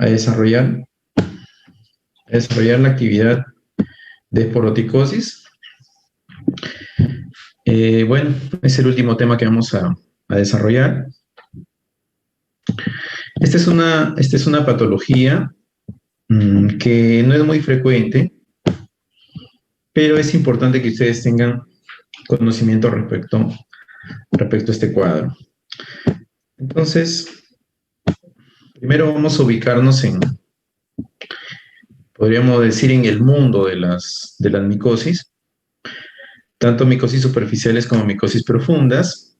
a desarrollar, la actividad de esporoticosis. Bueno, es el último tema que vamos a desarrollar. Esta es una patología que no es muy frecuente, pero es importante que ustedes tengan conocimiento respecto a este cuadro. Entonces, primero vamos a ubicarnos podríamos decir, en el mundo de las micosis, tanto micosis superficiales como micosis profundas,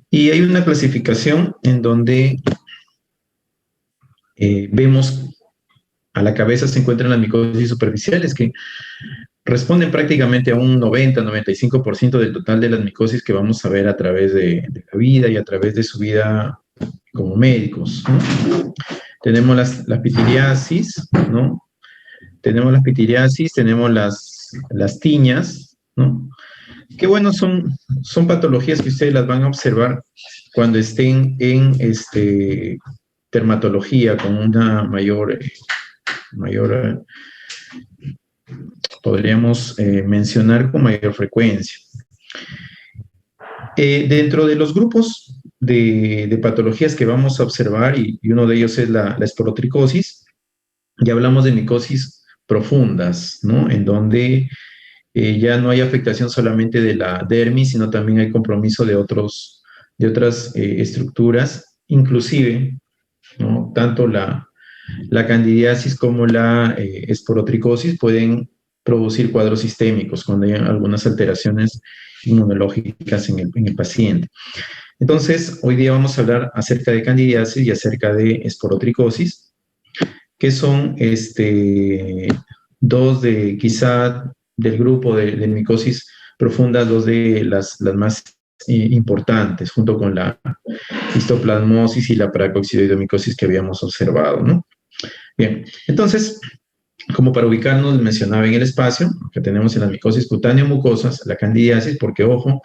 y hay una clasificación en donde vemos a la cabeza se encuentran las micosis superficiales, que responden prácticamente a un 90-95% del total de las micosis que vamos a ver a través de la vida y a través de su vida como médicos, ¿no? Tenemos la pitiriasis, ¿no? Tenemos las pitiriasis, tenemos las tiñas, ¿no? Que bueno, son patologías que ustedes las van a observar cuando estén en dermatología con una mayor podríamos mencionar con mayor frecuencia. Dentro de los grupos de patologías que vamos a observar, y uno de ellos es la esporotricosis, ya hablamos de micosis profundas, ¿no? En donde ya no hay afectación solamente de la dermis, sino también hay compromiso de otras estructuras, inclusive, ¿no? Tanto la candidiasis como la esporotricosis pueden producir cuadros sistémicos cuando hay algunas alteraciones inmunológicas en el paciente. Entonces, hoy día vamos a hablar acerca de candidiasis y acerca de esporotricosis, que son dos de quizá del grupo de micosis profundas, dos de las más importantes, junto con la histoplasmosis y la paracoxidoidomicosis que habíamos observado, ¿no? Bien, entonces, como para ubicarnos, mencionaba en el espacio que tenemos en las micosis cutáneo mucosas, la candidiasis, porque ojo,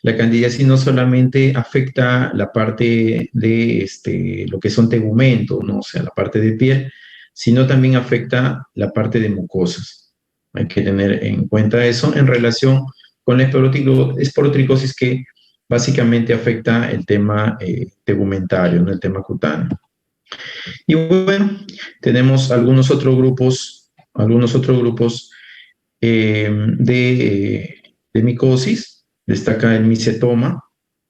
la candidiasis no solamente afecta la parte de lo que son tegumentos, ¿no? O sea, la parte de piel, sino también afecta la parte de mucosas. Hay que tener en cuenta eso en relación con la esporotricosis, que básicamente afecta el tema tegumentario, no el tema cutáneo. Y bueno, tenemos algunos otros grupos de micosis. Destaca el micetoma,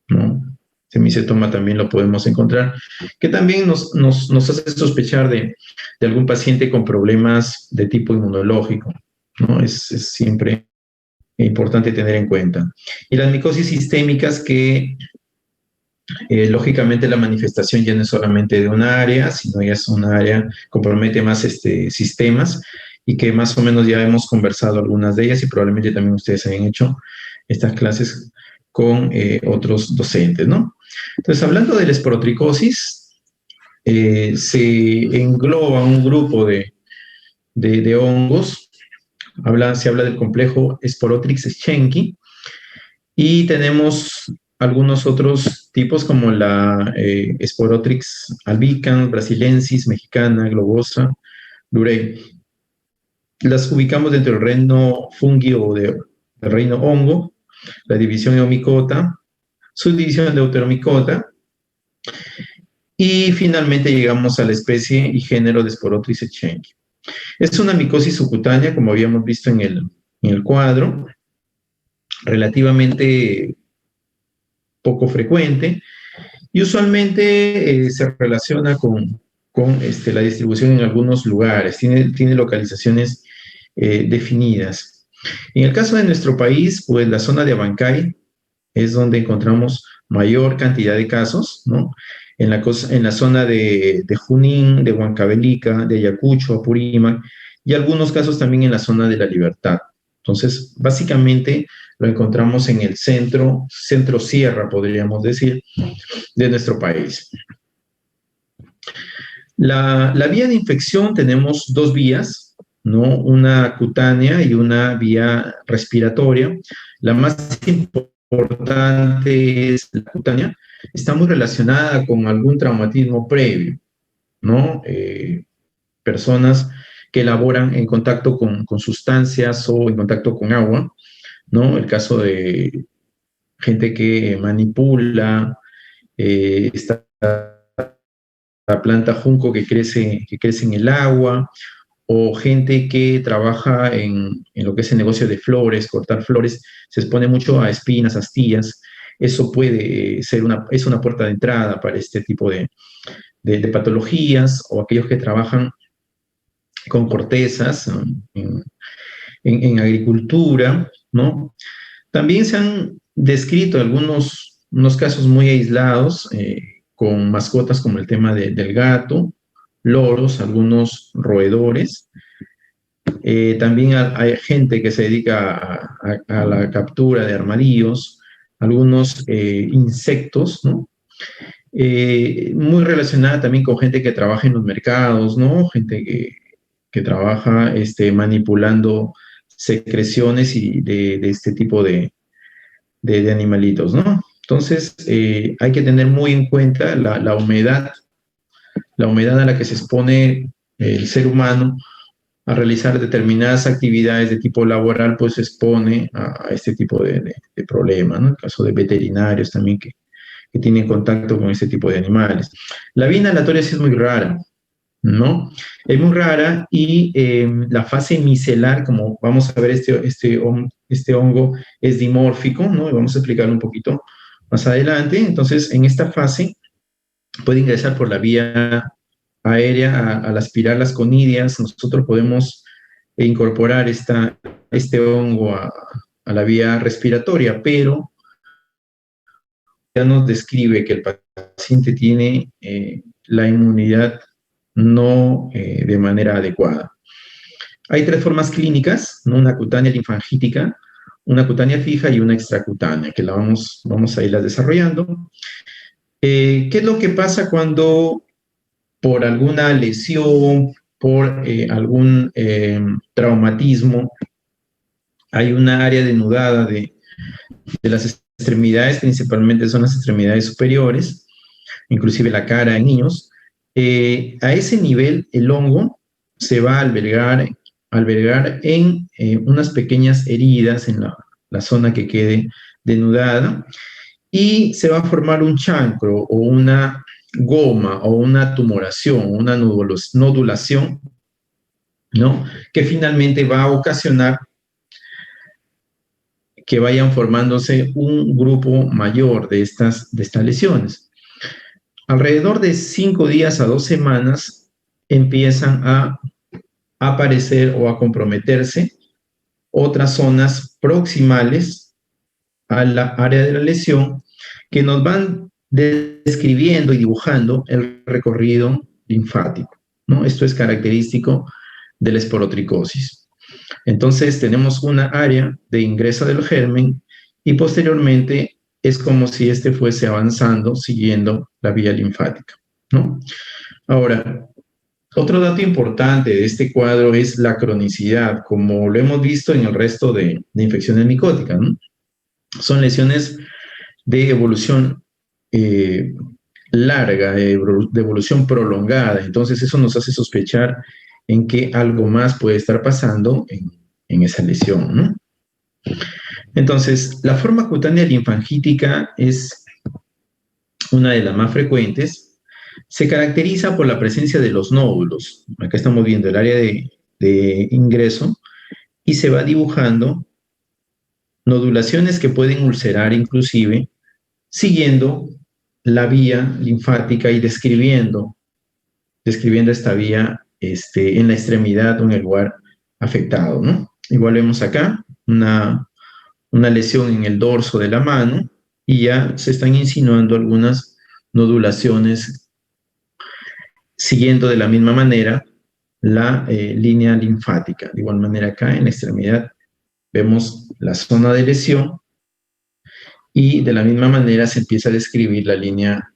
¿no? Ese micetoma también lo podemos encontrar, que también nos hace sospechar de algún paciente con problemas de tipo inmunológico, ¿no? Es siempre importante tener en cuenta. Y las micosis sistémicas, que lógicamente la manifestación ya no es solamente de un área, sino ya es un área, compromete más sistemas, y que más o menos ya hemos conversado algunas de ellas, y probablemente también ustedes hayan hecho estas clases con otros docentes, ¿no? Entonces, hablando de la esporotricosis, se engloba un grupo de hongos. Se habla del complejo Sporotrix-Schenki, y tenemos algunos otros tipos como la Sporotrix albicans, brasilensis, mexicana, globosa, durei. Las ubicamos dentro del reino fungi o del reino hongo, la división Eomycota, subdivisión de Deuteromycota, y finalmente llegamos a la especie y género de Sporotrix schenki. Es una micosis subcutánea, como habíamos visto en el cuadro, relativamente poco frecuente, y usualmente se relaciona con la distribución en algunos lugares, tiene localizaciones definidas. En el caso de nuestro país, pues la zona de Abancay es donde encontramos mayor cantidad de casos, ¿no? En la zona de Junín, de Huancavelica, de Ayacucho, Apurímac, y algunos casos también en la zona de La Libertad. Entonces, básicamente lo encontramos en el centro sierra, podríamos decir, de nuestro país. La vía de infección, tenemos dos vías, ¿no? Una cutánea y una vía respiratoria. La más importante es la cutánea. Está muy relacionada con algún traumatismo previo, ¿no? personas que laboran en contacto con sustancias o en contacto con agua, ¿no? El caso de gente que manipula esta planta junco que crece en el agua, o gente que trabaja en lo que es el negocio de flores, cortar flores, se expone mucho a espinas, astillas. Eso puede ser es una puerta de entrada para este tipo de patologías, o aquellos que trabajan con cortezas en agricultura, ¿no? También se han descrito unos casos muy aislados con mascotas como el tema del gato, loros, algunos roedores. También hay gente que se dedica a la captura de armadillos, algunos insectos, ¿no? Muy relacionada también con gente que trabaja en los mercados, ¿no? Gente que trabaja manipulando secreciones y de este tipo de animalitos, ¿no? Entonces, hay que tener muy en cuenta la humedad a la que se expone el ser humano a realizar determinadas actividades de tipo laboral, pues se expone a este tipo de problemas, ¿no? En el caso de veterinarios también que tienen contacto con este tipo de animales. La vía inhalatoria sí es muy rara, ¿no? Es muy rara y la fase micelar, como vamos a ver, este hongo es dimórfico, ¿no? Y vamos a explicarlo un poquito más adelante. Entonces, en esta fase puede ingresar por la vía aérea al aspirar las conidias. Nosotros podemos incorporar este hongo a la vía respiratoria, pero ya nos describe que el paciente tiene la inmunidad no de manera adecuada. Hay tres formas clínicas, ¿no? Una cutánea linfangítica, una cutánea fija y una extracutánea, que vamos a irlas desarrollando. ¿Qué es lo que pasa cuando por alguna lesión, por algún traumatismo, hay una área denudada de las extremidades, principalmente son las extremidades superiores, inclusive la cara en niños? A ese nivel el hongo se va a albergar en unas pequeñas heridas en la zona que quede denudada, y se va a formar un chancro o una goma o una tumoración, una nodulación, ¿no? Que finalmente va a ocasionar que vayan formándose un grupo mayor de estas lesiones. Alrededor de 5 días a 2 semanas empiezan a aparecer o a comprometerse otras zonas proximales a la área de la lesión que nos van describiendo y dibujando el recorrido linfático, ¿no? Esto es característico de la esporotricosis. Entonces tenemos una área de ingreso del germen y posteriormente es como si este fuese avanzando siguiendo la vía linfática, ¿no? Ahora, otro dato importante de este cuadro es la cronicidad, como lo hemos visto en el resto de infecciones micóticas, ¿no? Son lesiones de evolución larga, de evolución prolongada. Entonces eso nos hace sospechar en que algo más puede estar pasando en esa lesión, ¿no? Entonces, la forma cutánea linfangítica es una de las más frecuentes. Se caracteriza por la presencia de los nódulos. Acá estamos viendo el área de ingreso y se va dibujando nodulaciones que pueden ulcerar inclusive, siguiendo la vía linfática y describiendo esta vía en la extremidad o en el lugar afectado, ¿no? Igual vemos acá una lesión en el dorso de la mano y ya se están insinuando algunas nodulaciones siguiendo de la misma manera la línea linfática. De igual manera acá en la extremidad vemos la zona de lesión y de la misma manera se empieza a describir la línea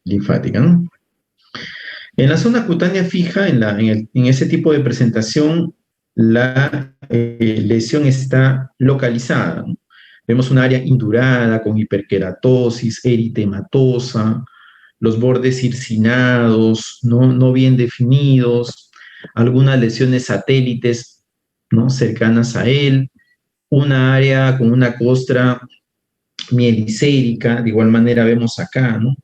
linfática, ¿no? En la zona cutánea fija, en ese tipo de presentación, la lesión está localizada, ¿no? Vemos un área indurada con hiperkeratosis, eritematosa, los bordes hircinados, no bien definidos, algunas lesiones satélites, ¿no?, cercanas a él, una área con una costra mielicérica, de igual manera vemos acá, ¿no?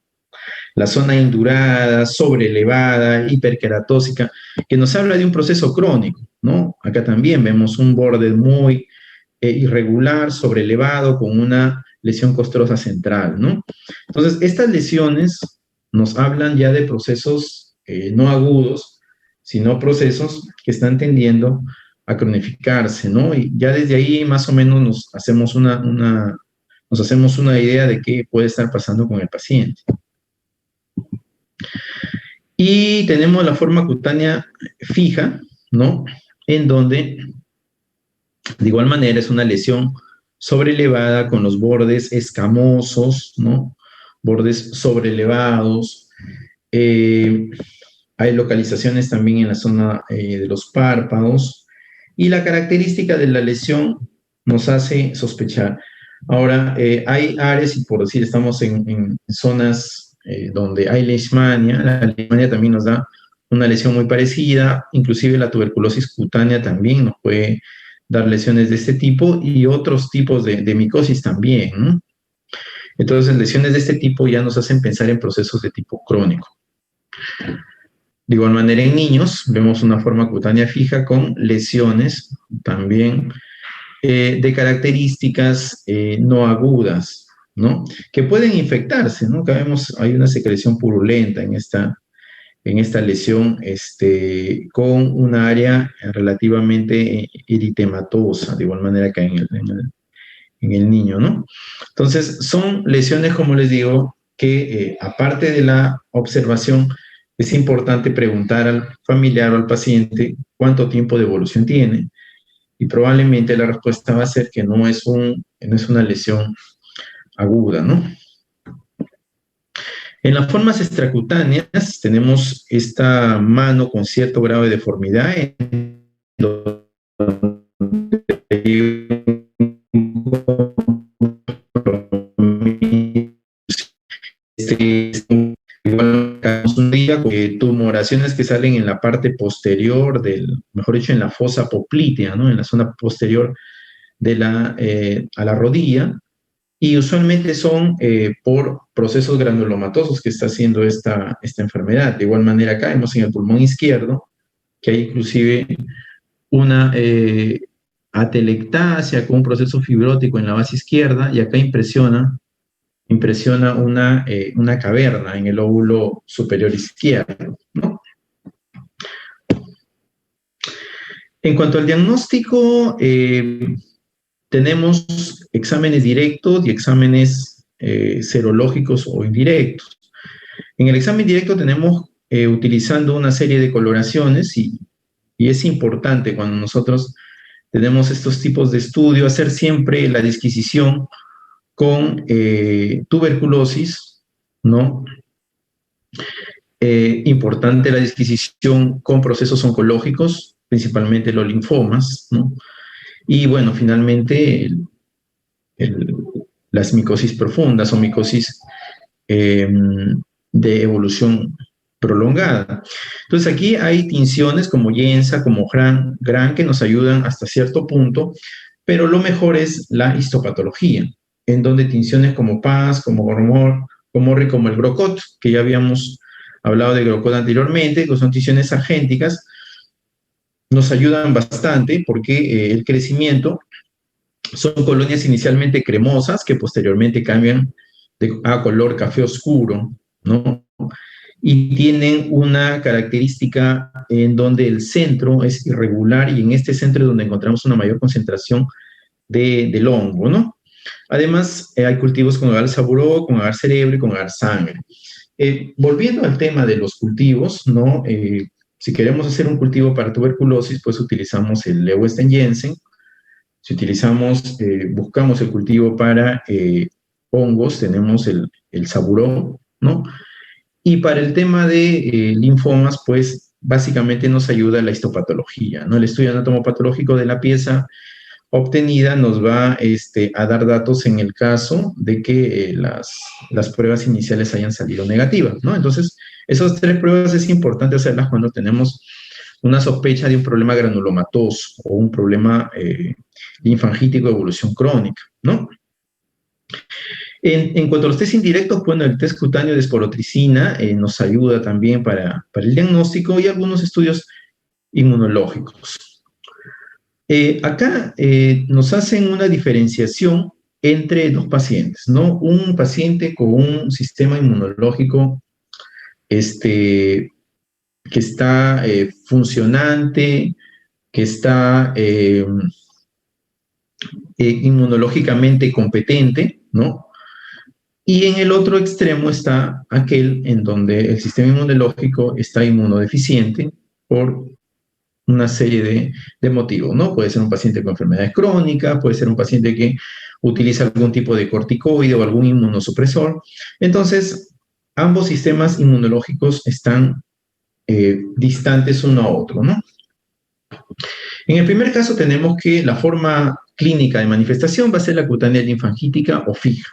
La zona indurada, sobreelevada, hiperqueratósica, que nos habla de un proceso crónico, ¿no? Acá también vemos un borde muy irregular, sobrelevado, con una lesión costrosa central, ¿no? Entonces, estas lesiones nos hablan ya de procesos no agudos, sino procesos que están tendiendo a cronificarse, ¿no? Y ya desde ahí más o menos nos hacemos nos hacemos una idea de qué puede estar pasando con el paciente. Y tenemos la forma cutánea fija, ¿no? En donde, de igual manera, es una lesión sobrelevada con los bordes escamosos, ¿no? Bordes sobrelevados. Hay localizaciones también en la zona de los párpados. Y la característica de la lesión nos hace sospechar. Ahora, hay áreas, y por decir, estamos en zonas donde hay leishmania. La leishmania también nos da una lesión muy parecida, inclusive la tuberculosis cutánea también nos puede dar lesiones de este tipo y otros tipos de micosis también, ¿no? Entonces, lesiones de este tipo ya nos hacen pensar en procesos de tipo crónico. De igual manera, en niños vemos una forma cutánea fija con lesiones también de características no agudas, ¿no? Que pueden infectarse, ¿no? Acá vemos, hay una secreción purulenta en esta lesión, con una área relativamente eritematosa, de igual manera que en el niño, ¿no? Entonces, son lesiones, como les digo, que aparte de la observación, es importante preguntar al familiar o al paciente cuánto tiempo de evolución tiene, y probablemente la respuesta va a ser que no es una lesión aguda, ¿no? En las formas extracutáneas tenemos esta mano con cierto grado de deformidad, en donde igual un día tumoraciones que salen en la parte posterior mejor dicho, en la fosa poplitea, ¿no? En la zona posterior a la rodilla, y usualmente son por procesos granulomatosos que está haciendo esta enfermedad. De igual manera, acá vemos en el pulmón izquierdo que hay inclusive una atelectasia con un proceso fibrótico en la base izquierda, y acá impresiona una caverna en el lóbulo superior izquierdo, ¿no? En cuanto al diagnóstico, tenemos exámenes directos y exámenes serológicos o indirectos. En el examen directo tenemos utilizando una serie de coloraciones, y es importante cuando nosotros tenemos estos tipos de estudio hacer siempre la disquisición con tuberculosis, ¿no? Importante la disquisición con procesos oncológicos, principalmente los linfomas, ¿no? Y bueno, finalmente las micosis profundas o micosis de evolución prolongada. Entonces aquí hay tinciones como Yensa, como Gran, que nos ayudan hasta cierto punto, pero lo mejor es la histopatología, en donde tinciones como Paz, como Gomorri, como el Grocot, que ya habíamos hablado de Grocot anteriormente, que son tinciones argénticas, nos ayudan bastante porque el crecimiento son colonias inicialmente cremosas que posteriormente cambian a color café oscuro, ¿no? Y tienen una característica en donde el centro es irregular, y en este centro es donde encontramos una mayor concentración del hongo, ¿no? Además, hay cultivos con agar saburó, con agar cerebro y con agar sangre. Volviendo al tema de los cultivos, ¿no? Si queremos hacer un cultivo para tuberculosis, pues utilizamos el Leeuwenstein-Jensen. Si buscamos el cultivo para hongos, tenemos el saburó, ¿no? Y para el tema de linfomas, pues básicamente nos ayuda la histopatología, ¿no? El estudio anatomopatológico de la pieza obtenida nos va a dar datos en el caso de que las pruebas iniciales hayan salido negativas, ¿no? Entonces, esas 3 pruebas es importante hacerlas cuando tenemos una sospecha de un problema granulomatoso o un problema linfangítico de evolución crónica, ¿no? En cuanto a los test indirectos, bueno, el test cutáneo de esporotricina nos ayuda también para el diagnóstico y algunos estudios inmunológicos. Acá nos hacen una diferenciación entre 2 pacientes, ¿no? Un paciente con un sistema inmunológico que está funcionante, que está inmunológicamente competente, ¿no? Y en el otro extremo está aquel en donde el sistema inmunológico está inmunodeficiente por una serie de motivos, ¿no? Puede ser un paciente con enfermedades crónicas, puede ser un paciente que utiliza algún tipo de corticoide o algún inmunosupresor. Entonces, ambos sistemas inmunológicos están distantes uno a otro, ¿no? En el primer caso tenemos que la forma clínica de manifestación va a ser la cutánea linfangítica o fija.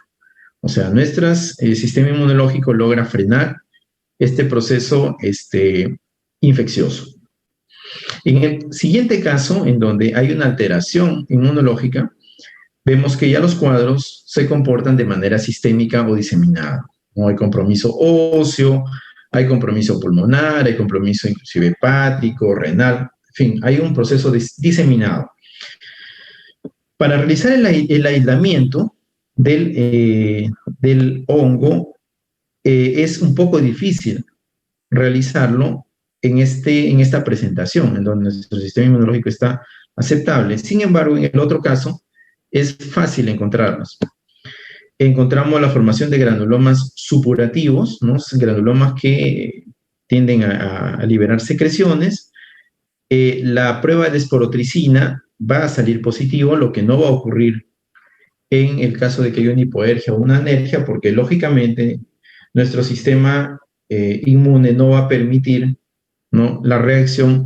O sea, nuestro sistema inmunológico logra frenar este proceso infeccioso. En el siguiente caso, en donde hay una alteración inmunológica, vemos que ya los cuadros se comportan de manera sistémica o diseminada. ¿No? Hay compromiso óseo, hay compromiso pulmonar, hay compromiso inclusive hepático, renal, en fin, hay un proceso diseminado. Para realizar el aislamiento del hongo, es un poco difícil realizarlo en esta presentación, en donde nuestro sistema inmunológico está aceptable. Sin embargo, en el otro caso, es fácil encontrarlos. Encontramos la formación de granulomas supurativos, ¿no? Granulomas que tienden a liberar secreciones. La prueba de esporotricina va a salir positivo, lo que no va a ocurrir en el caso de que haya una hipoalergia o una alergia, porque lógicamente nuestro sistema inmune no va a permitir, ¿no?, la reacción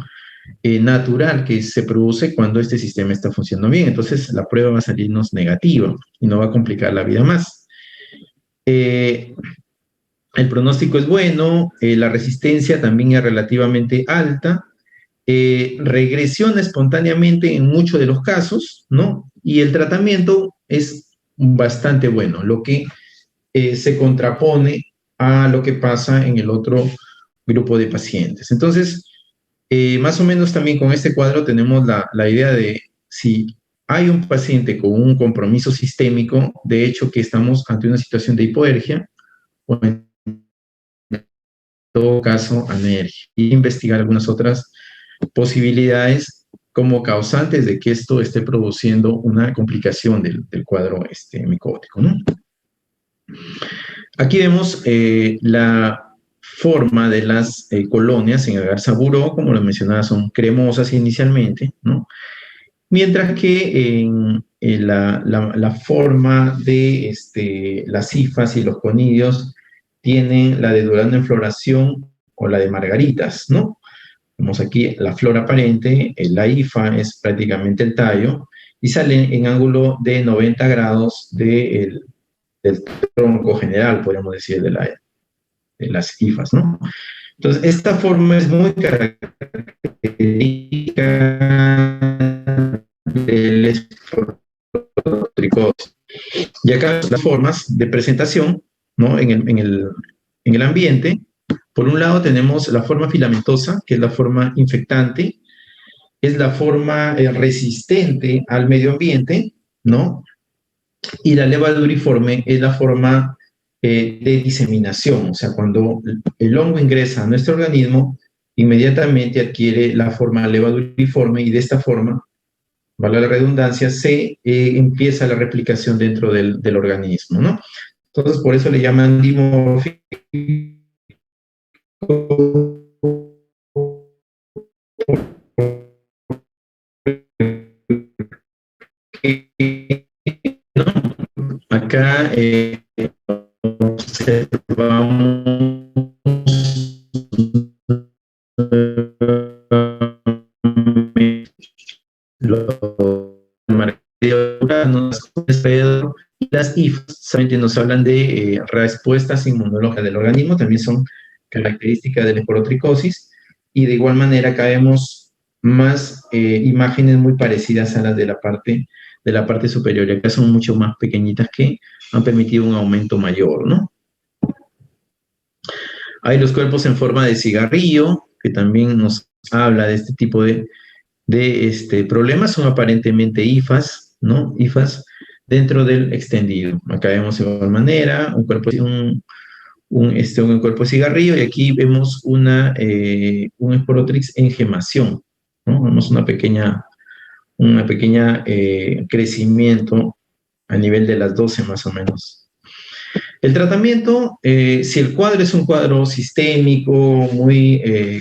natural que se produce cuando este sistema está funcionando bien. Entonces, la prueba va a salirnos negativa y no va a complicar la vida más. El pronóstico es bueno, la resistencia también es relativamente alta, regresiona espontáneamente en muchos de los casos, ¿no? Y el tratamiento es bastante bueno, lo que se contrapone a lo que pasa en el otro grupo de pacientes. Entonces, más o menos también con este cuadro tenemos la idea de si hay un paciente con un compromiso sistémico, de hecho que estamos ante una situación de hipoergia, o en todo caso anergia, y investigar algunas otras posibilidades como causantes de que esto esté produciendo una complicación del cuadro micótico, ¿no? Aquí vemos la forma de las colonias en agar saburó, como lo mencionaba, son cremosas inicialmente, ¿no? Mientras que en la forma de las hifas y los conidios tienen la de durando en floración o la de margaritas, ¿no? Vemos aquí la flor aparente, la hifa es prácticamente el tallo, y sale en ángulo de 90 grados del tronco general, podríamos decir, de las hifas, ¿no? Entonces, esta forma es muy característica del esporotricosis. Y acá las formas de presentación, ¿no?, en el ambiente. Por un lado tenemos la forma filamentosa, que es la forma infectante, es la forma resistente al medio ambiente, ¿no? Y la levaduriforme es la forma de diseminación, o sea, cuando el hongo ingresa a nuestro organismo, inmediatamente adquiere la forma levaduriforme y de esta forma, vale la redundancia, se empieza la replicación dentro del organismo, ¿no? Entonces, por eso le llaman dimórfico, ¿no? Acá observamos lo alrededor. Y las IFAS solamente nos hablan de respuestas inmunológicas del organismo, también son características de la esporotricosis, y de igual manera acá vemos más imágenes muy parecidas a las de la parte superior, y acá son mucho más pequeñitas que han permitido un aumento mayor, ¿no? Hay los cuerpos en forma de cigarrillo, que también nos habla de este tipo de problemas, son aparentemente IFAS, ¿no? IFAS dentro del extendido. Acá vemos de igual manera un cuerpo, un cuerpo de cigarrillo, y aquí vemos un esporotrix en gemación, ¿no? Vemos una pequeña crecimiento a nivel de las 12 más o menos. El tratamiento, si el cuadro es un cuadro sistémico,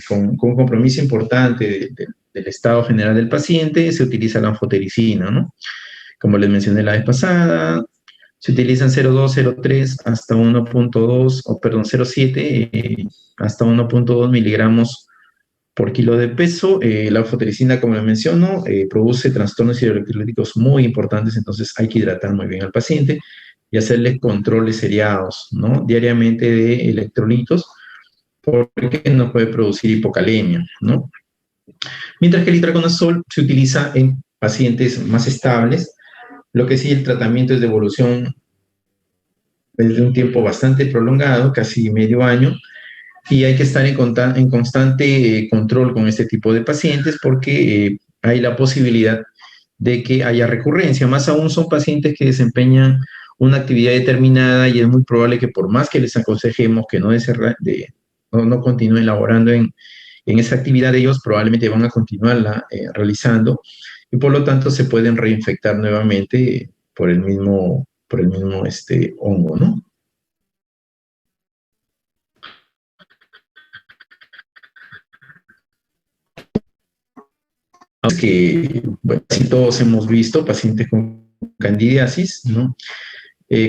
con un compromiso importante del estado general del paciente, se utiliza la anfotericina, ¿no? Como les mencioné la vez pasada, se utilizan 0,2, 0,3 hasta 1,2, o perdón, 0,7 hasta 1,2 miligramos por kilo de peso. La anfotericina, como les menciono, produce trastornos hidroelectrolíticos muy importantes, entonces hay que hidratar muy bien al paciente y hacerle controles seriados, ¿no? Diariamente de electrolitos, porque no puede producir hipocalemia, ¿no? Mientras que el itraconazol se utiliza en pacientes más estables, lo que sí, el tratamiento es de evolución desde un tiempo bastante prolongado, casi medio año, y hay que estar en constante control con este tipo de pacientes, porque hay la posibilidad de que haya recurrencia. Más aún son pacientes que desempeñan una actividad determinada, y es muy probable que por más que les aconsejemos que no continúen laborando en esa actividad, ellos probablemente van a continuarla realizando, y por lo tanto se pueden reinfectar nuevamente por el mismo hongo, ¿no? Que, bueno, si todos hemos visto pacientes con candidiasis, ¿no?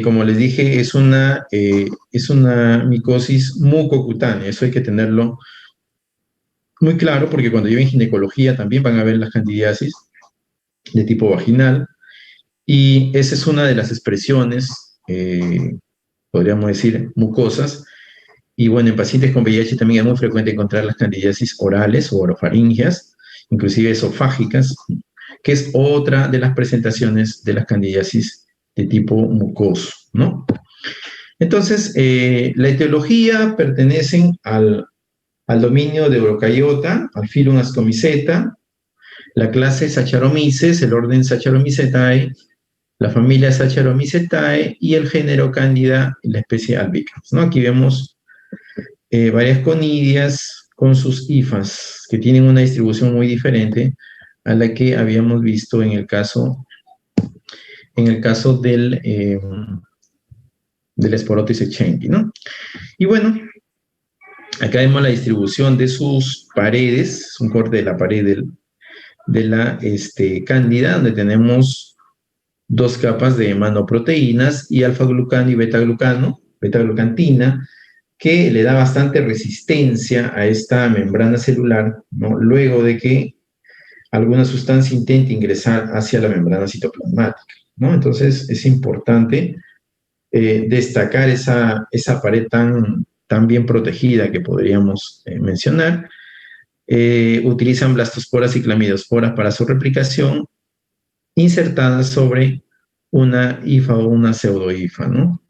Como les dije, es una micosis mucocutánea, eso hay que tenerlo muy claro, porque cuando lleven ginecología también van a ver las candidiasis de tipo vaginal, y esa es una de las expresiones, podríamos decir, mucosas. Y bueno, en pacientes con VIH también es muy frecuente encontrar las candidiasis orales o orofaringeas, inclusive esofágicas, que es otra de las presentaciones de las candidiasis de tipo mucoso, ¿no? Entonces, la etiología pertenecen al dominio de Eurocayota, al filum Ascomyceta, la clase Saccharomyces, el orden Saccharomycetae, la familia Saccharomycetae y el género Candida y la especie albicans, ¿no? Aquí vemos varias conidias con sus hifas, que tienen una distribución muy diferente a la que habíamos visto en el caso del Sporotis echengi, ¿no? Y bueno, acá vemos la distribución de sus paredes, un corte de la pared de la cándida, donde tenemos dos capas de manoproteínas y alfa-glucano y beta-glucantina, que le da bastante resistencia a esta membrana celular, ¿no? Luego de que alguna sustancia intente ingresar hacia la membrana citoplasmática, ¿no? Entonces es importante destacar esa pared tan bien protegida que podríamos mencionar. Utilizan blastosporas y clamidosporas para su replicación, insertadas sobre una hifa o una pseudohifa, ¿no?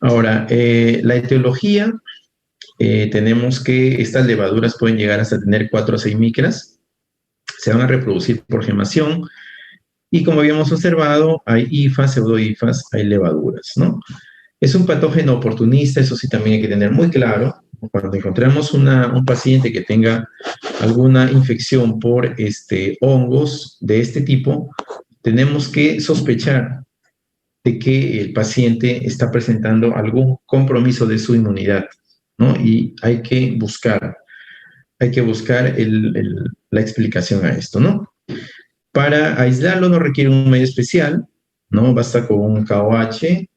Ahora, la etiología, tenemos que estas levaduras pueden llegar hasta tener 4 a 6 micras, se van a reproducir por gemación, y como habíamos observado, hay hifas, pseudohifas, hay levaduras, ¿no? Es un patógeno oportunista, eso sí también hay que tener muy claro. Cuando encontramos un paciente que tenga alguna infección por hongos de este tipo, tenemos que sospechar de que el paciente está presentando algún compromiso de su inmunidad, ¿no? Y hay que buscar la explicación a esto, ¿no? Para aislarlo no requiere un medio especial, ¿no? Basta con un KOH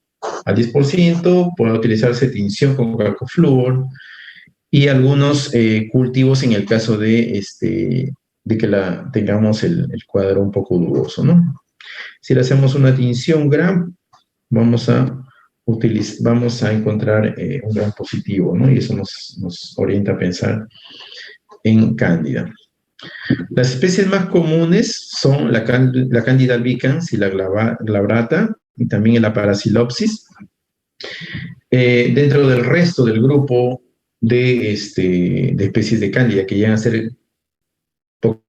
al 10%, puede utilizarse tinción con calcoflúor y algunos cultivos en el caso de que tengamos el cuadro un poco dudoso, ¿no? Si le hacemos una tinción gram, vamos vamos a encontrar un gram positivo, ¿no? Y eso nos orienta a pensar en cándida. Las especies más comunes son la Candida albicans y la glabrata, y también el Aparasilopsis. Dentro del resto del grupo de especies de cándida, que llegan a ser poco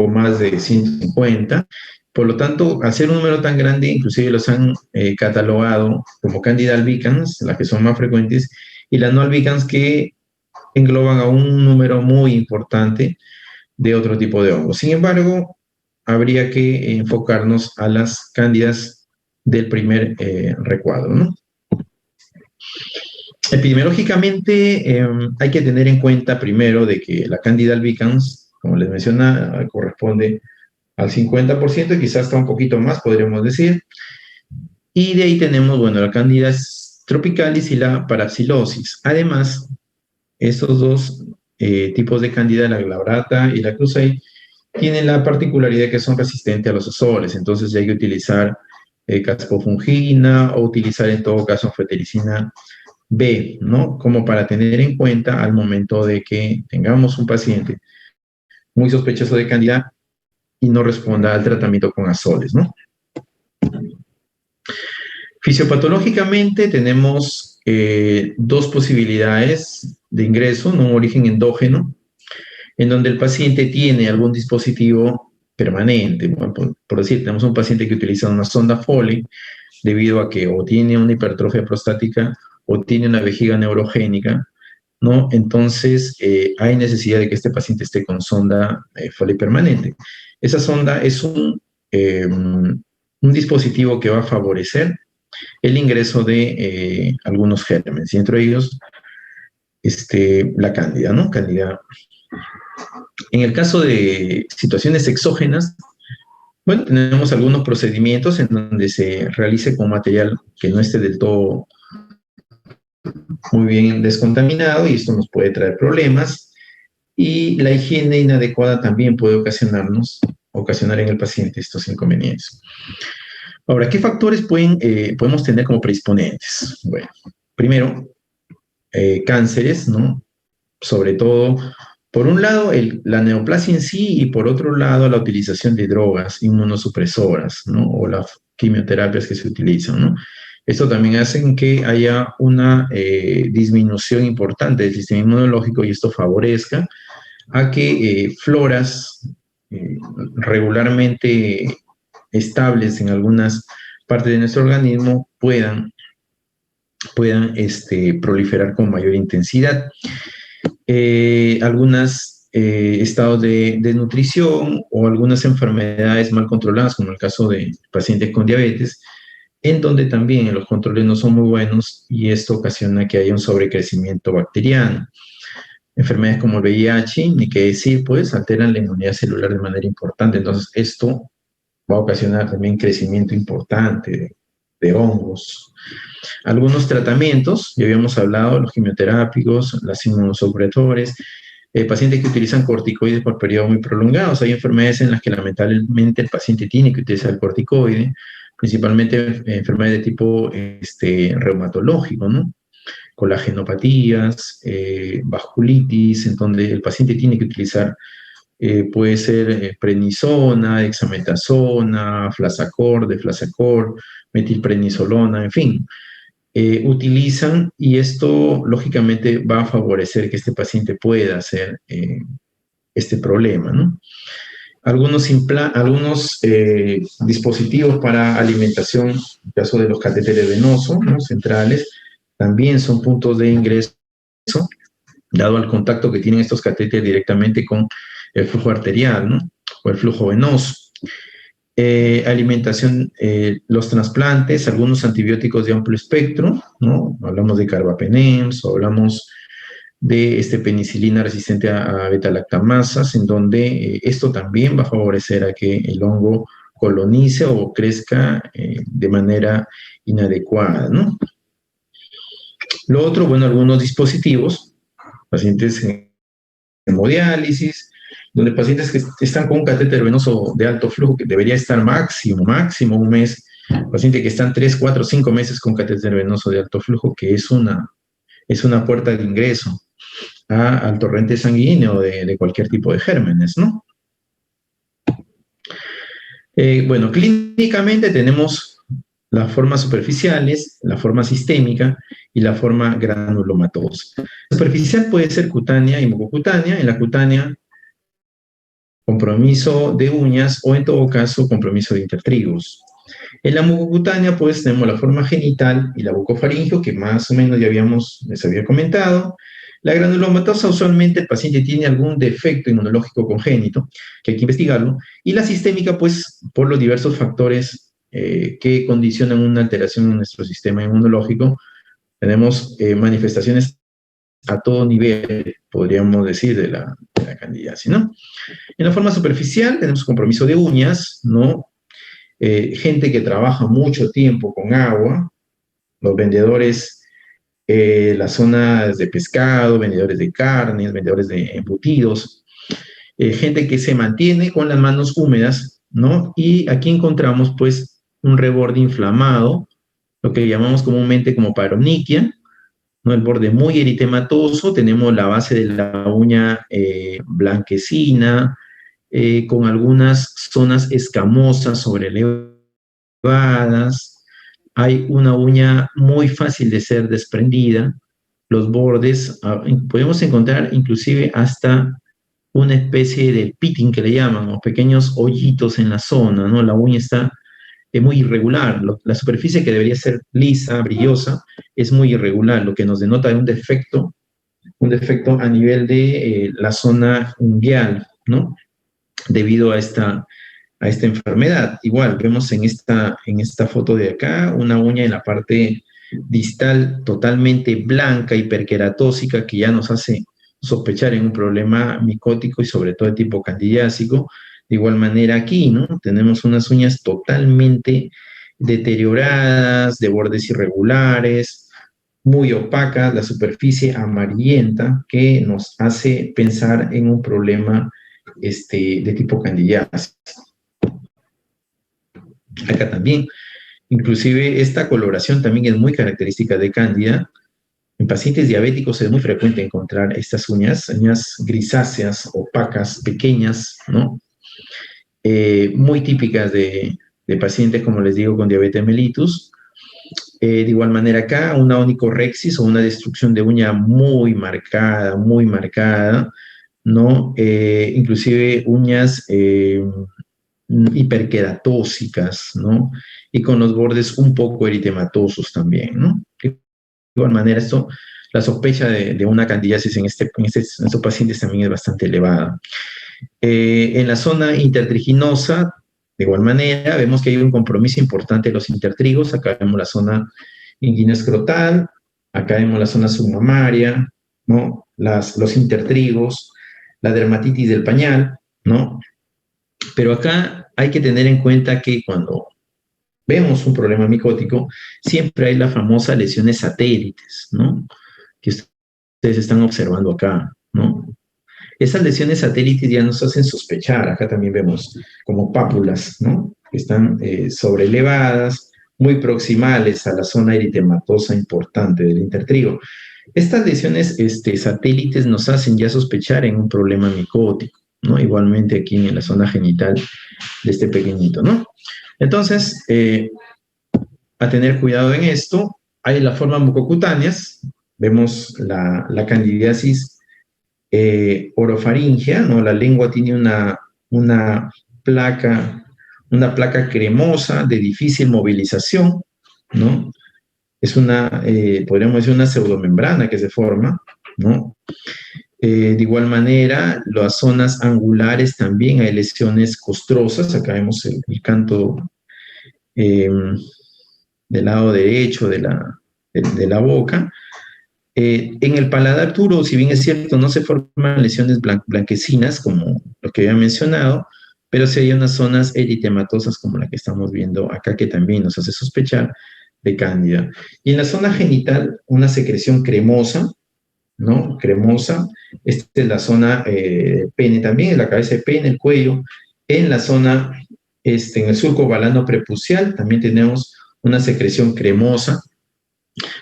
más de 150, por lo tanto, al ser un número tan grande, inclusive los han catalogado como Candida albicans, las que son más frecuentes, y las no albicans, que engloban a un número muy importante de otro tipo de hongos. Sin embargo, habría que enfocarnos a las cándidas del primer recuadro, ¿no? Epidemiológicamente, hay que tener en cuenta primero de que la Candida albicans, como les mencionaba, corresponde al 50%, y quizás hasta un poquito más, podríamos decir. Y de ahí tenemos, bueno, la Candida tropicalis y la Parapsilosis. Además, estos dos tipos de Candida, la glabrata y la crusei, tienen la particularidad que son resistentes a los azoles. Entonces ya hay que utilizar caspofungina, o utilizar en todo caso anfotericina B, ¿no? Como para tener en cuenta al momento de que tengamos un paciente muy sospechoso de Candida y no responda al tratamiento con azoles, ¿no? Fisiopatológicamente tenemos dos posibilidades de ingreso, ¿no? Un origen endógeno, en donde el paciente tiene algún dispositivo permanente. Bueno, por decir, tenemos un paciente que utiliza una sonda Foley debido a que o tiene una hipertrofia prostática o tiene una vejiga neurogénica, ¿no? Entonces, hay necesidad de que este paciente esté con sonda Foley permanente. Esa sonda es un dispositivo que va a favorecer el ingreso de algunos gérmenes, y entre ellos la cándida, ¿no? Cándida. En el caso de situaciones exógenas, bueno, tenemos algunos procedimientos en donde se realice con material que no esté del todo muy bien descontaminado, y esto nos puede traer problemas. Y la higiene inadecuada también puede ocasionar en el paciente estos inconvenientes. Ahora, ¿qué factores podemos tener como predisponentes? Bueno, primero, cánceres, ¿no? Sobre todo, por un lado, la neoplasia en sí, y por otro lado, la utilización de drogas inmunosupresoras, ¿no? O las quimioterapias que se utilizan, ¿no? Esto también hace que haya una disminución importante del sistema inmunológico, y esto favorezca a que floras regularmente estables en algunas partes de nuestro organismo puedan proliferar con mayor intensidad. Algunos estados de nutrición o algunas enfermedades mal controladas, como el caso de pacientes con diabetes, en donde también los controles no son muy buenos, y esto ocasiona que haya un sobrecrecimiento bacteriano. Enfermedades como el VIH, ni qué decir, pues alteran la inmunidad celular de manera importante. Entonces, esto va a ocasionar también crecimiento importante de hongos. Algunos tratamientos, ya habíamos hablado, los quimioterápicos, las inmunosupresores, pacientes que utilizan corticoides por periodos muy prolongados. Hay enfermedades en las que lamentablemente el paciente tiene que utilizar el corticoide, principalmente enfermedades de tipo reumatológico, ¿no? Colagenopatías, vasculitis, en donde el paciente tiene que utilizar, puede ser prednisona, dexametasona, flazacor, deflazacor, metilprednisolona, en fin. Utilizan, y esto lógicamente va a favorecer que este paciente pueda hacer este problema, ¿no? Algunos dispositivos para alimentación, en el caso de los catéteres venosos, ¿no? Centrales, también son puntos de ingreso, dado al contacto que tienen estos catéteres directamente con el flujo arterial, ¿no? O el flujo venoso. Alimentación, los trasplantes, algunos antibióticos de amplio espectro, ¿no? Hablamos de carbapenems, o hablamos de penicilina resistente a beta-lactamasas, en donde esto también va a favorecer a que el hongo colonice o crezca de manera inadecuada, ¿no? Lo otro, bueno, algunos dispositivos, pacientes en hemodiálisis, donde pacientes que están con un catéter venoso de alto flujo, que debería estar máximo un mes, pacientes que están 3, 4, 5 meses con catéter venoso de alto flujo, que es una puerta de ingreso al torrente sanguíneo de cualquier tipo de gérmenes, ¿no? Bueno, clínicamente tenemos las formas superficiales, la forma sistémica y la forma granulomatosa. La superficial puede ser cutánea y mucocutánea. En la cutánea, compromiso de uñas o en todo caso, compromiso de intertrigos. En la mucocutánea, pues tenemos la forma genital y la bucofaringeo, que más o menos ya les había comentado. La granulomatosa, usualmente el paciente tiene algún defecto inmunológico congénito, que hay que investigarlo. Y la sistémica, pues, por los diversos factores que condicionan una alteración en nuestro sistema inmunológico, tenemos manifestaciones a todo nivel, podríamos decir, de la candidiasis, ¿no? En la forma superficial tenemos compromiso de uñas, ¿no? Gente que trabaja mucho tiempo con agua, los vendedores, las zonas de pescado, vendedores de carnes, vendedores de embutidos, gente que se mantiene con las manos húmedas, ¿no? Y aquí encontramos, pues, un reborde inflamado, lo que llamamos comúnmente como paroniquia, ¿no? El borde muy eritematoso, tenemos la base de la uña blanquecina, con algunas zonas escamosas sobrelevadas, hay una uña muy fácil de ser desprendida, los bordes, podemos encontrar inclusive hasta una especie de pitting que le llaman, o pequeños hoyitos en la zona, ¿no? La uña está muy irregular, la superficie que debería ser lisa, brillosa, es muy irregular, lo que nos denota un defecto a nivel de la zona ungueal, ¿no? Debido a esta enfermedad. Igual, vemos en esta foto de acá una uña en la parte distal totalmente blanca, hiperqueratósica, que ya nos hace sospechar en un problema micótico y sobre todo de tipo candidiásico. De igual manera aquí, ¿no? Tenemos unas uñas totalmente deterioradas, de bordes irregulares, muy opacas, la superficie amarillenta, que nos hace pensar en un problema de tipo candidiasis. Acá también, inclusive esta coloración también es muy característica de cándida. En pacientes diabéticos es muy frecuente encontrar estas uñas grisáceas, opacas, pequeñas, ¿no? Muy típicas de pacientes, como les digo, con diabetes mellitus. De igual manera acá, una onicorexis o una destrucción de uña muy marcada, ¿no? Inclusive uñas hiperqueratósicas, ¿no? Y con los bordes un poco eritematosos también, ¿no? De igual manera, la sospecha de una candidiasis en estos pacientes también es bastante elevada. En la zona intertriginosa, de igual manera, vemos que hay un compromiso importante de los intertrigos. Acá vemos la zona inguinoescrotal, acá vemos la zona submamaria, ¿no? Los intertrigos, la dermatitis del pañal, ¿no? Pero acá hay que tener en cuenta que cuando vemos un problema micótico, siempre hay las famosas lesiones satélites, ¿no? Que ustedes están observando acá, ¿no? Esas lesiones satélites ya nos hacen sospechar, acá también vemos como pápulas, ¿no? Que están sobrelevadas, muy proximales a la zona eritematosa importante del intertrigo. Estas lesiones satélites nos hacen ya sospechar en un problema micótico, ¿no? Igualmente aquí en la zona genital de este pequeñito, ¿no? Entonces, a tener cuidado en esto, hay las formas mucocutáneas, vemos la candidiasis orofaringea, ¿no? La lengua tiene una placa cremosa de difícil movilización, ¿no? Es podríamos decir, una pseudomembrana que se forma, ¿no? De igual manera, las zonas angulares también hay lesiones costrosas. Acá vemos el canto del lado derecho de la boca. En el paladar duro, si bien es cierto, no se forman lesiones blanquecinas, como lo que había mencionado, pero sí hay unas zonas eritematosas como la que estamos viendo acá, que también nos hace sospechar de cándida. Y en la zona genital, una secreción cremosa, ¿no? Cremosa. Esta es la zona pene también, en la cabeza de pene, el cuello. En la zona, en el surco balano prepucial, también tenemos una secreción cremosa,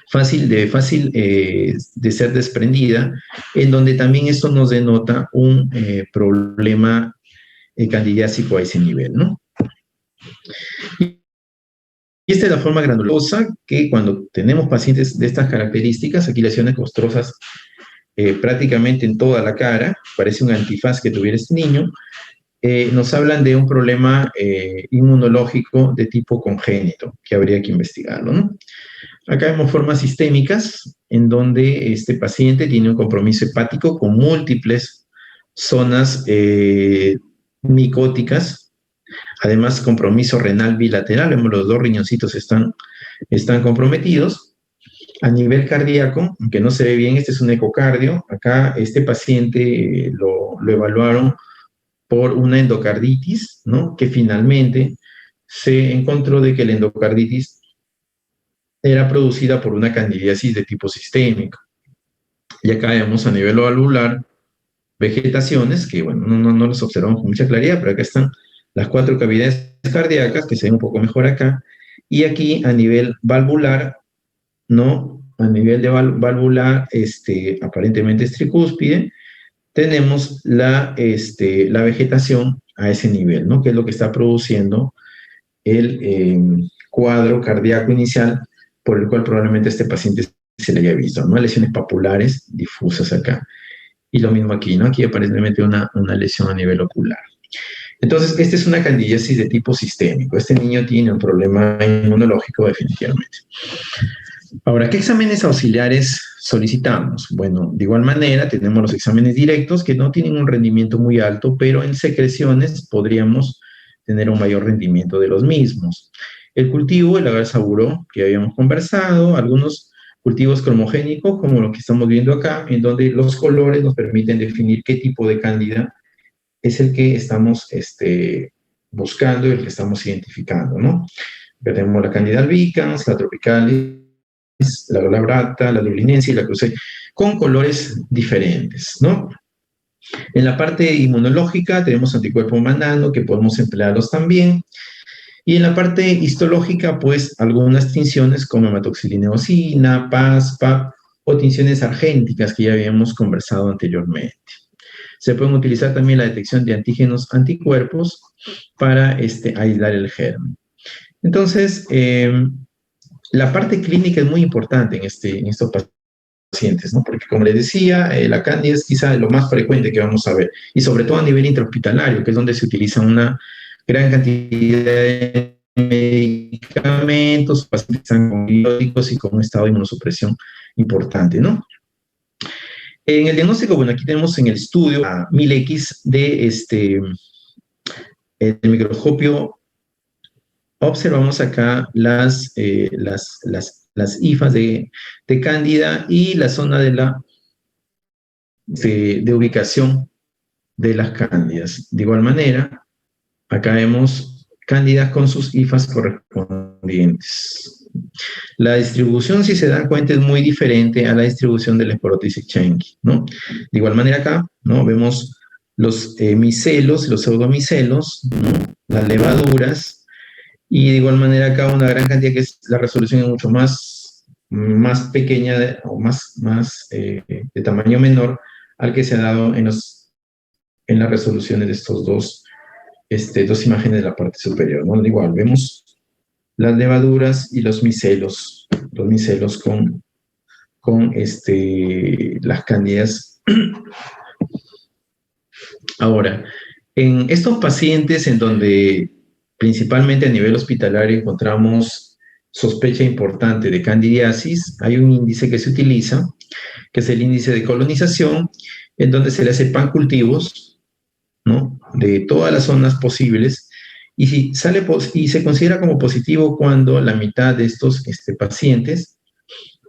fácil de ser desprendida, en donde también esto nos denota un problema candidiásico a ese nivel, ¿no? Y esta es la forma granulosa que cuando tenemos pacientes de estas características, aquí lesiones costrosas prácticamente en toda la cara, parece un antifaz que tuviera este niño, nos hablan de un problema inmunológico de tipo congénito, que habría que investigarlo, ¿no? Acá vemos formas sistémicas en donde este paciente tiene un compromiso hepático con múltiples zonas micóticas, además compromiso renal bilateral, vemos los dos riñoncitos están comprometidos. A nivel cardíaco, aunque no se ve bien, este es un ecocardio, acá este paciente lo evaluaron por una endocarditis, ¿no? Que finalmente se encontró de que la endocarditis era producida por una candidiasis de tipo sistémico. Y acá vemos a nivel valvular vegetaciones, que bueno, no las observamos con mucha claridad, pero acá están las 4 cavidades cardíacas, que se ven un poco mejor acá, y aquí a nivel valvular, ¿no? A nivel de valvular, aparentemente es tricúspide, tenemos la vegetación a ese nivel, ¿no? Que es lo que está produciendo el cuadro cardíaco inicial por el cual probablemente este paciente se le haya visto, ¿no? Lesiones papulares difusas acá. Y lo mismo aquí, ¿no? Aquí aparentemente una lesión a nivel ocular. Entonces, esta es una candidiasis de tipo sistémico. Este niño tiene un problema inmunológico definitivamente. Ahora, ¿qué exámenes auxiliares solicitamos? Bueno, de igual manera tenemos los exámenes directos que no tienen un rendimiento muy alto, pero en secreciones podríamos tener un mayor rendimiento de los mismos. El cultivo, el agar-saburó, que habíamos conversado, algunos cultivos cromogénicos, como lo que estamos viendo acá, en donde los colores nos permiten definir qué tipo de cándida es el que estamos buscando y el que estamos identificando, ¿no? Tenemos la cándida albicans, la tropicalis, la glabrata, la dublinencia y la cruce, con colores diferentes, ¿no? En la parte inmunológica tenemos anticuerpos manano, que podemos emplearlos también. Y en la parte histológica, pues, algunas tinciones como hematoxilina eosina, PAS, PAP, o tinciones argénticas que ya habíamos conversado anteriormente. Se pueden utilizar también la detección de antígenos anticuerpos para aislar el germen. Entonces, la parte clínica es muy importante en estos pacientes, ¿no? Porque como les decía, la cándida es quizá lo más frecuente que vamos a ver, y sobre todo a nivel intrahospitalario, que es donde se utiliza una gran cantidad de medicamentos, pacientes que están con antibióticos y con un estado de inmunosupresión importante, ¿no? En el diagnóstico, bueno, aquí tenemos en el estudio a 1000X de el microscopio. Observamos acá las hifas de cándida y la zona de ubicación de las cándidas. De igual manera, acá vemos cándidas con sus hifas correspondientes. La distribución, si se dan cuenta, es muy diferente a la distribución del Sporoticus exchange, ¿no? De igual manera acá, ¿no? Vemos los micelos, los pseudomicelos, ¿no? Las levaduras, y de igual manera acá una gran cantidad que es la resolución es mucho más pequeña o más de tamaño menor al que se ha dado en las resoluciones de estos dos imágenes de la parte superior, ¿no? Igual vemos las levaduras y los micelos con las cándidas. Ahora, en estos pacientes en donde principalmente a nivel hospitalario encontramos sospecha importante de candidiasis, hay un índice que se utiliza, que es el índice de colonización, en donde se le hace pancultivos, ¿no? De todas las zonas posibles, y y se considera como positivo cuando la mitad de estos pacientes,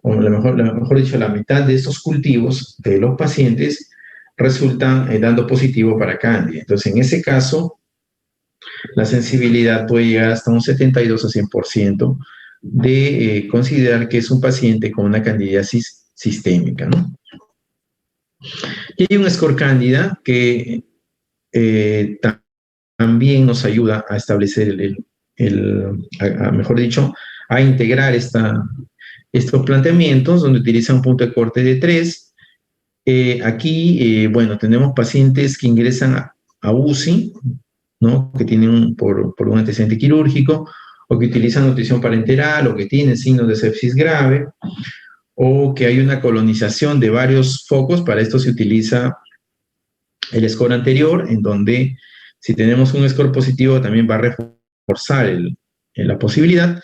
o mejor dicho, la mitad de estos cultivos de los pacientes resultan dando positivo para cándida. Entonces, en ese caso, la sensibilidad puede llegar hasta un 72 a 100% de considerar que es un paciente con una candidiasis sistémica, ¿no? Y hay un score cándida que eh, ta- también nos ayuda a establecer mejor dicho, a integrar estos planteamientos donde utiliza un punto de corte de 3. Aquí, bueno, tenemos pacientes que ingresan a UCI, ¿no? Que tienen por un antecedente quirúrgico, o que utilizan nutrición parenteral, o que tienen signos de sepsis grave, o que hay una colonización de varios focos. Para esto se utiliza el score anterior, en donde si tenemos un score positivo también va a reforzar la posibilidad,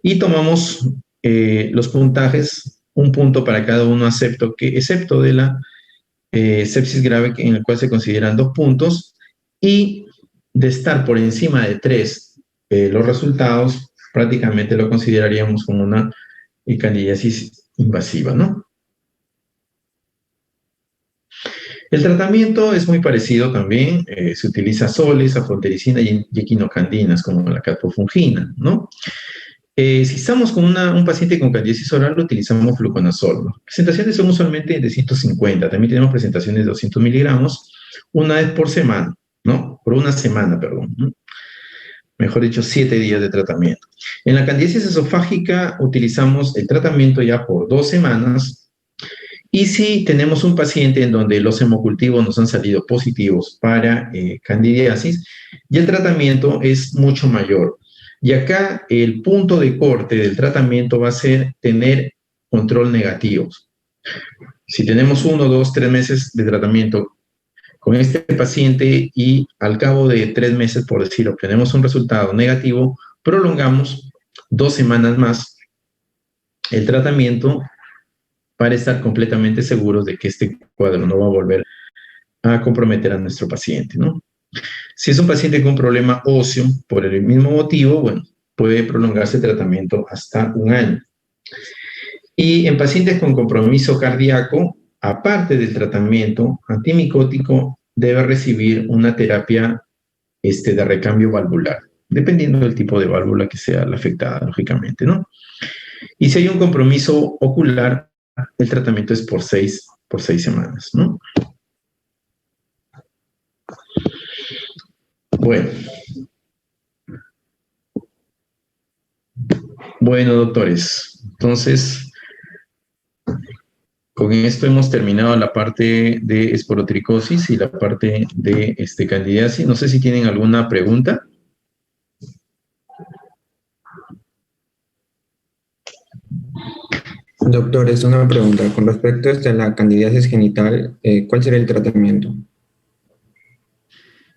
y tomamos los puntajes, un punto para cada uno, excepto de la sepsis grave, en el cual se consideran 2 puntos, y de estar por encima de 3 los resultados, prácticamente lo consideraríamos como una candidiasis invasiva, ¿no? El tratamiento es muy parecido también, se utiliza soles, aflotericina y equinocandinas, como la catofungina, ¿no? Si estamos con un paciente con candidiasis oral, utilizamos fluconazol, ¿no? Presentaciones son usualmente de 150, también tenemos presentaciones de 200 miligramos, una vez por semana, ¿no? Por una semana, perdón, ¿no? Mejor dicho, 7 días de tratamiento. En la candidiasis esofágica utilizamos el tratamiento ya por 2 semanas, y si tenemos un paciente en donde los hemocultivos nos han salido positivos para candidiasis, y el tratamiento es mucho mayor. Y acá el punto de corte del tratamiento va a ser tener control negativo. Si tenemos 1, 2, 3 meses de tratamiento con este paciente y al cabo de 3 meses, por decir, obtenemos un resultado negativo, prolongamos 2 semanas más el tratamiento para estar completamente seguros de que este cuadro no va a volver a comprometer a nuestro paciente, ¿no? Si es un paciente con problema óseo, por el mismo motivo, bueno, puede prolongarse el tratamiento hasta 1 año. Y en pacientes con compromiso cardíaco, aparte del tratamiento antimicótico, debe recibir una terapia de recambio valvular, dependiendo del tipo de válvula que sea la afectada, lógicamente, ¿no? Y si hay un compromiso ocular, el tratamiento es por seis semanas, ¿no? Bueno, bueno, doctores. Entonces, con esto hemos terminado la parte de esporotricosis y la parte de candidiasis. No sé si tienen alguna pregunta. Doctor, es una pregunta. Con respecto a la candidiasis genital, ¿cuál sería el tratamiento?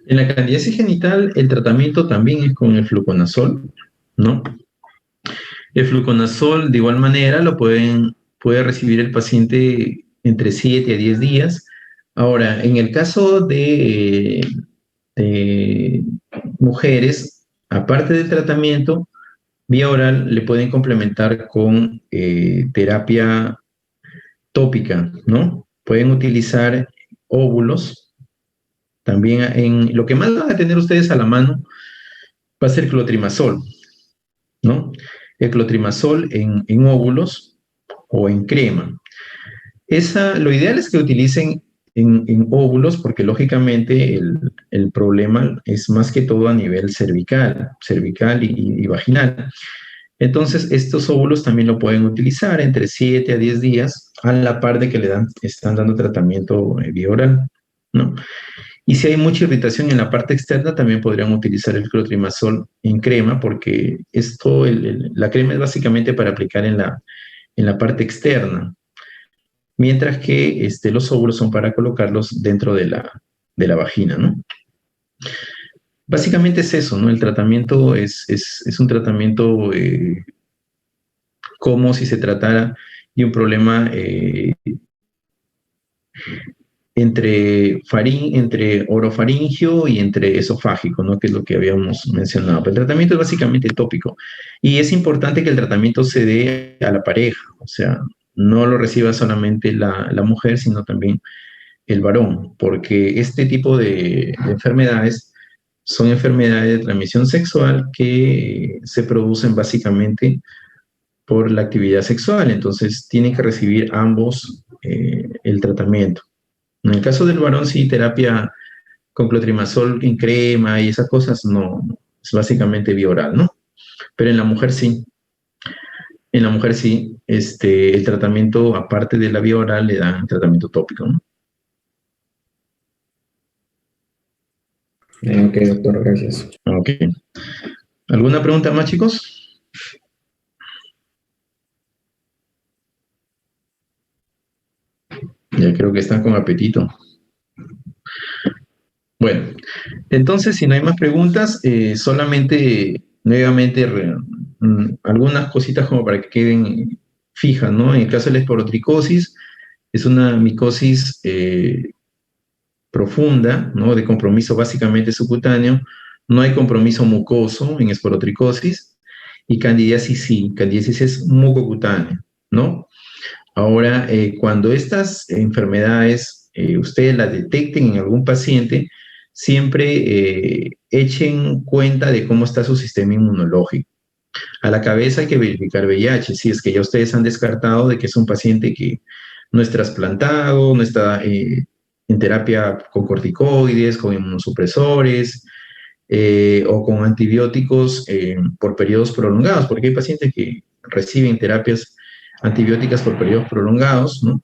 En la candidiasis genital, el tratamiento también es con el fluconazol, ¿no? El fluconazol, de igual manera, puede recibir el paciente entre 7 a 10 días. Ahora, en el caso de mujeres, aparte del tratamiento, vía oral, le pueden complementar con terapia tópica, ¿no? Pueden utilizar óvulos. También lo que más van a tener ustedes a la mano va a ser clotrimazol, ¿no? El clotrimazol en óvulos o en crema. Lo ideal es que utilicen en óvulos, porque lógicamente el problema es más que todo a nivel cervical y vaginal. Entonces, estos óvulos también lo pueden utilizar entre 7 a 10 días, a la par de que están dando tratamiento vía oral, ¿no? Y si hay mucha irritación en la parte externa, también podrían utilizar el clotrimazol en crema, porque la crema es básicamente para aplicar en la parte externa, mientras que los óvulos son para colocarlos dentro de la vagina, ¿no? Básicamente es eso, ¿no? El tratamiento es un tratamiento como si se tratara de un problema entre orofaringio y entre esofágico, ¿no? Que es lo que habíamos mencionado. Pero el tratamiento es básicamente tópico. Y es importante que el tratamiento se dé a la pareja, o sea, no lo reciba solamente la mujer, sino también el varón, porque este tipo de enfermedades son enfermedades de transmisión sexual que se producen básicamente por la actividad sexual, entonces tienen que recibir ambos el tratamiento. En el caso del varón, sí, terapia con clotrimazol en crema y esas cosas, no, es básicamente vía oral, ¿no? Pero en la mujer sí. En la mujer sí, el tratamiento, aparte de la vía oral, le dan tratamiento tópico, ¿no? Ok, doctor, gracias. Ok. ¿Alguna pregunta más, chicos? Ya creo que están con apetito. Bueno, entonces, si no hay más preguntas, solamente nuevamente algunas cositas como para que queden fijas, ¿no? En el caso de la esporotricosis, es una micosis profunda, ¿no? De compromiso básicamente subcutáneo. No hay compromiso mucoso en esporotricosis. Y candidiasis sí, candidiasis es mucocutánea, ¿no? Ahora, cuando estas enfermedades ustedes las detecten en algún paciente, siempre echen cuenta de cómo está su sistema inmunológico. A la cabeza hay que verificar VIH, si es que ya ustedes han descartado de que es un paciente que no es trasplantado, no está en terapia con corticoides, con inmunosupresores o con antibióticos por periodos prolongados, porque hay pacientes que reciben terapias antibióticas por periodos prolongados, ¿no?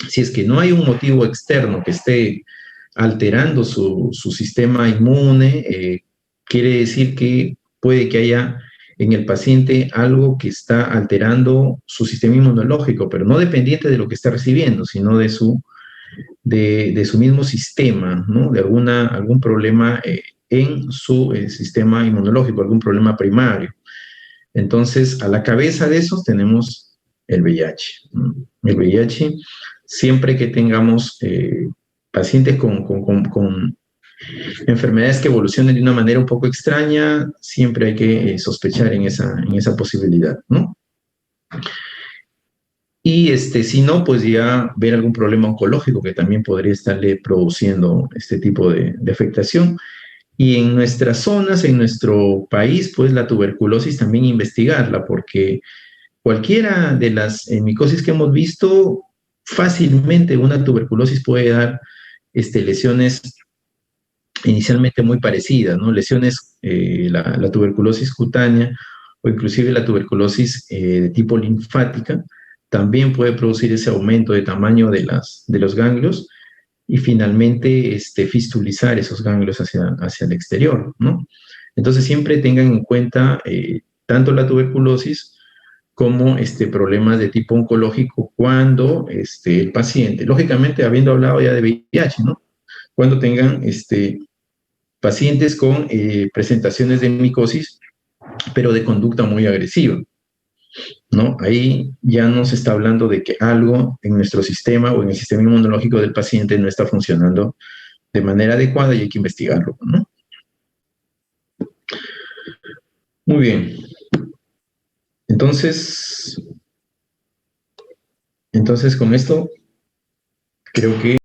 Si es que no hay un motivo externo que esté alterando su sistema inmune, quiere decir que puede que haya en el paciente algo que está alterando su sistema inmunológico, pero no dependiente de lo que está recibiendo, sino de su mismo sistema, ¿no? De algún problema en su sistema inmunológico, algún problema primario. Entonces, a la cabeza de esos tenemos el VIH. ¿No? El VIH, siempre que tengamos pacientes con enfermedades que evolucionen de una manera un poco extraña, siempre hay que sospechar en esa posibilidad, ¿no? Y si no, pues ya ver algún problema oncológico que también podría estarle produciendo este tipo de afectación. Y en nuestras zonas, en nuestro país, pues la tuberculosis también investigarla, porque cualquiera de las micosis que hemos visto, fácilmente una tuberculosis puede dar lesiones inicialmente muy parecidas, ¿no? Lesiones, la tuberculosis cutánea o inclusive la tuberculosis de tipo linfática también puede producir ese aumento de tamaño de los ganglios y finalmente fistulizar esos ganglios hacia el exterior, ¿no? Entonces siempre tengan en cuenta tanto la tuberculosis como problemas de tipo oncológico cuando el paciente, lógicamente habiendo hablado ya de VIH, ¿no? Cuando tengan pacientes con presentaciones de micosis, pero de conducta muy agresiva, ¿no? Ahí ya no se está hablando de que algo en nuestro sistema o en el sistema inmunológico del paciente no está funcionando de manera adecuada y hay que investigarlo, ¿no? Muy bien. Entonces con esto creo que